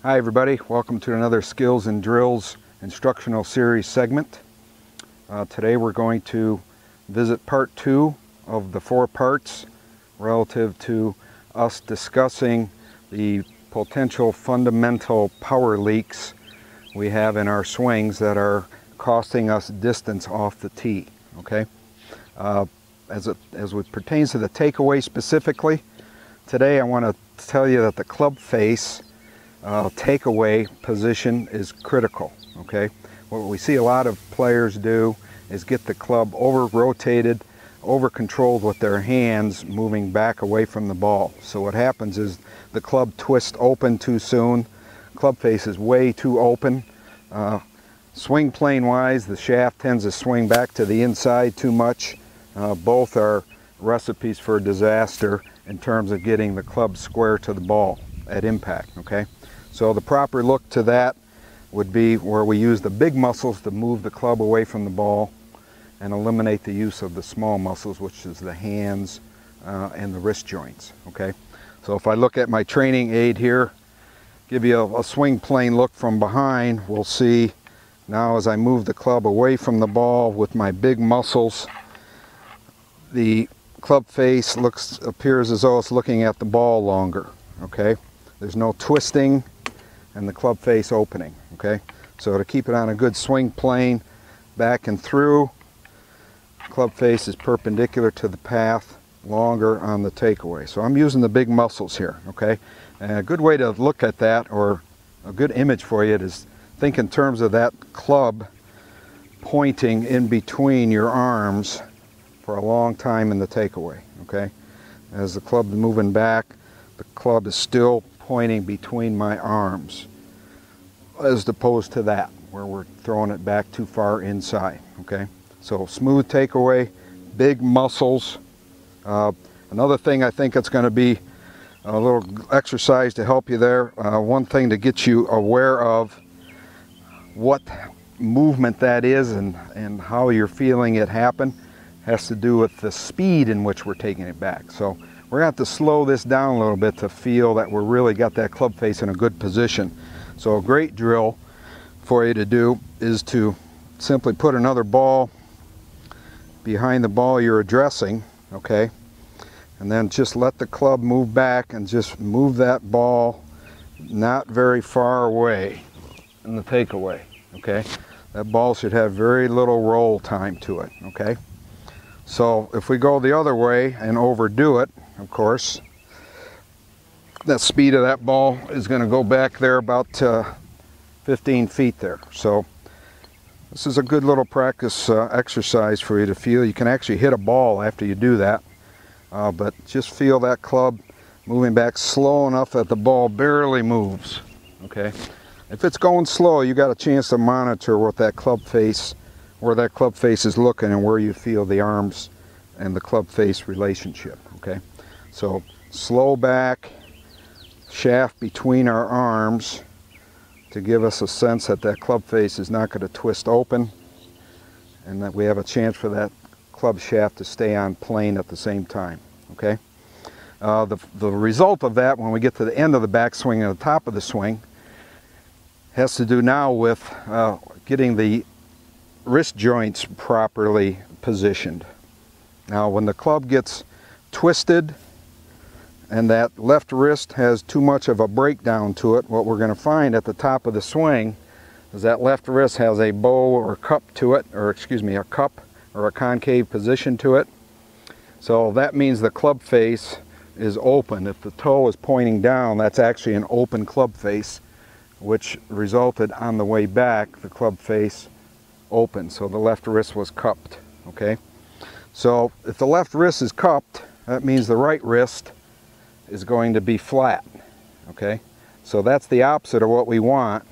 Hi everybody, welcome to another Skills and Drills instructional series segment. Today we're going to visit part 2 of the 4 parts relative to us discussing the potential fundamental power leaks we have in our swings that are costing us distance off the tee. Okay, as it pertains to the takeaway specifically, today I want to tell you that the club face takeaway position is critical. Okay, what we see a lot of players do is get the club over rotated, over controlled with their hands, moving back away from the ball. So what happens is the club twists open too soon, club face is way too open. Swing plane wise, the shaft tends to swing back to the inside too much. Both are recipes for disaster in terms of getting the club square to the ball at impact. Okay, so the proper look to that would be where we use the big muscles to move the club away from the ball and eliminate the use of the small muscles, which is the hands and the wrist joints. Okay, so if I look at my training aid here, give you a swing plane look from behind, we'll see now as I move the club away from the ball with my big muscles, the club face appears as though it's looking at the ball longer. Okay, there's no twisting and the club face opening. Okay, so to keep it on a good swing plane back and through, club face is perpendicular to the path, longer on the takeaway. So I'm using the big muscles here. Okay, and a good way to look at that, or a good image for you, is think in terms of that club pointing in between your arms for a long time in the takeaway. Okay, as the club is moving back, the club is still pointing between my arms, as opposed to that where we're throwing it back too far inside. Okay, so smooth takeaway, big muscles. Another thing I think it's going to be a little exercise to help you there. One thing to get you aware of what movement that is and how you're feeling it happen has to do with the speed in which we're taking it back. So we're going to have to slow this down a little bit to feel that we're really got that club face in a good position. So a great drill for you to do is to simply put another ball behind the ball you're addressing. Okay, and then just let the club move back and just move that ball not very far away in the takeaway. Okay, that ball should have very little roll time to it. Okay, so if we go the other way and overdo it, of course, the speed of that ball is going to go back there about 15 feet there. So this is a good little practice exercise for you to feel. You can actually hit a ball after you do that, but just feel that club moving back slow enough that the ball barely moves. Okay, if it's going slow, you got a chance to monitor what that club face, where that club face is looking and where you feel the arms and the club face relationship. Okay, so slow back, shaft between our arms to give us a sense that that club face is not going to twist open and that we have a chance for that club shaft to stay on plane at the same time. Okay, the result of that when we get to the end of the backswing and the top of the swing has to do now with getting the wrist joints properly positioned. Now when the club gets twisted and that left wrist has too much of a breakdown to it, what we're going to find at the top of the swing is that left wrist has a bow or cup to it, or excuse me, a cup or a concave position to it. So that means the club face is open. If the toe is pointing down, that's actually an open club face, which resulted on the way back the club face open. So the left wrist was cupped. Okay, so if the left wrist is cupped, that means the right wrist is going to be flat. Okay, so that's the opposite of what we want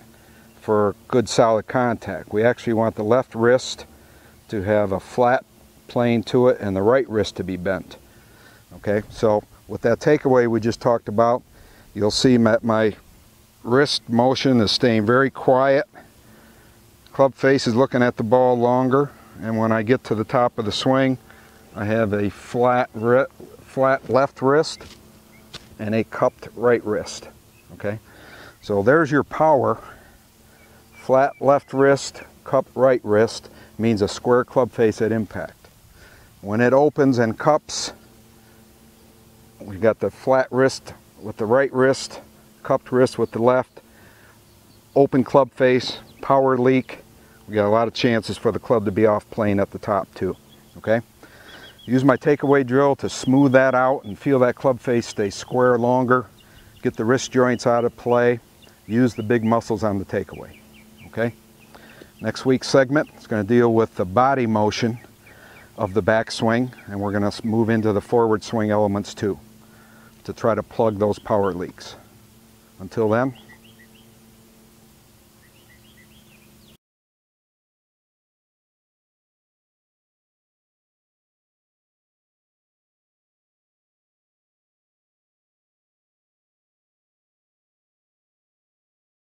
for good solid contact. We actually want the left wrist to have a flat plane to it and the right wrist to be bent. Okay, so with that takeaway we just talked about, you'll see my wrist motion is staying very quiet. Club face is looking at the ball longer, and when I get to the top of the swing, I have a flat left wrist and a cupped right wrist. Okay, So there's your power. Flat left wrist, cupped right wrist means a square club face at impact. When it opens and cups, we've got the flat wrist with the right wrist, cupped wrist with the left, open club face, power leak. We got a lot of chances for the club to be off plane at the top too. Okay? Use my takeaway drill to smooth that out and feel that club face stay square longer. Get the wrist joints out of play. Use the big muscles on the takeaway. Okay? Next week's segment is going to deal with the body motion of the backswing, and we're going to move into the forward swing elements too to try to plug those power leaks. Until then,